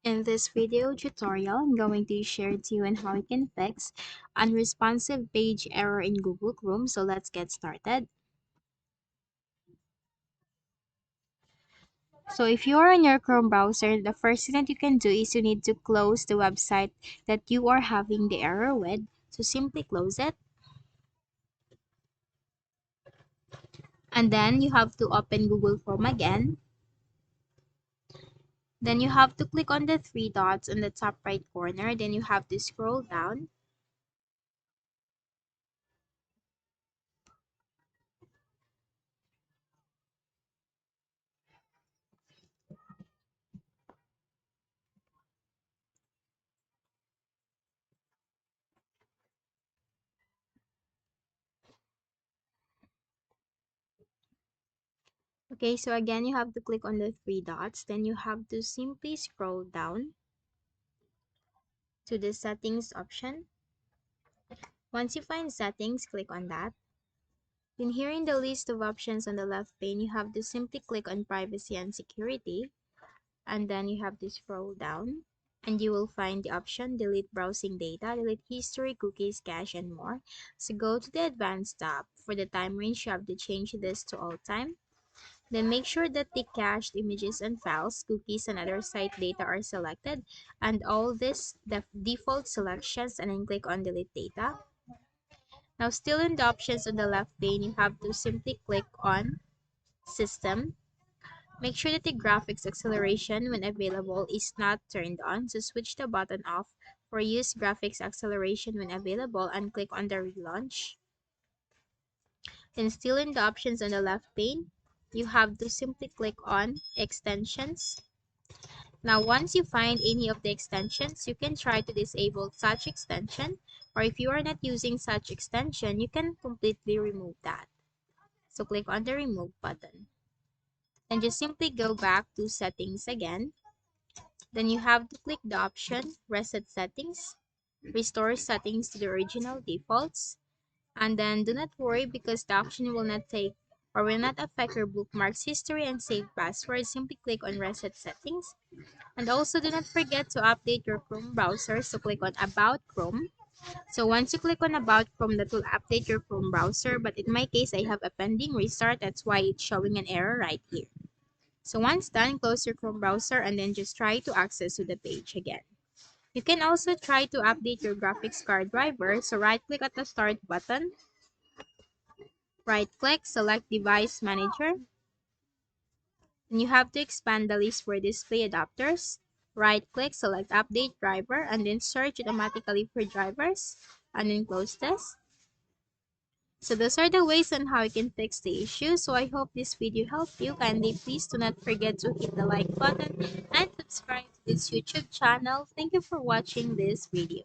In this video tutorial, I'm going to share to you on how you can fix unresponsive page error in Google Chrome. So let's get started. So if you are in your Chrome browser, the first thing that you can do is you need to close the website that you are having the error with. So simply close it. And then you have to open Google Chrome again. Then you have to click on the three dots on the top right corner. Then you have to scroll down. Okay, so again, you have to click on the three dots. Then you have to simply scroll down to the settings option. Once you find settings, click on that. Then here in the list of options on the left pane, you have to simply click on privacy and security. And then you have to scroll down. And you will find the option delete browsing data, delete history, cookies, cache, and more. So go to the advanced tab. For the time range, you have to change this to all time. Then make sure that the cached images and files, cookies, and other site data are selected, and all this the default selections, and then click on delete data. Now still in the options on the left pane, you have to simply click on system. Make sure that the graphics acceleration when available is not turned on, so switch the button off for use graphics acceleration when available and click on the relaunch. Then still in the options on the left pane, you have to simply click on extensions. Now once you find any of the extensions, you can try to disable such extension, or if you are not using such extension, you can completely remove that. So click on the remove button. And just simply go back to settings again. Then you have to click the option reset settings, restore settings to the original defaults. And then do not worry because the option will not take or will not affect your bookmarks history and saved passwords. Simply click on reset settings. And also do not forget to update your Chrome browser. So click on about Chrome. So once you click on about Chrome, that will update your Chrome browser. But in my case, I have a pending restart. That's why it's showing an error right here. So once done, close your Chrome browser and then just try to access to the page again. You can also try to update your graphics card driver. So right click at the start button. Right click, select device manager. And you have to expand the list for display adapters. Right click, select update driver, and then search automatically for drivers, and then close this. So those are the ways on how you can fix the issue. So I hope this video helped you. Kindly please do not forget to hit the like button and subscribe to this YouTube channel. Thank you for watching this video.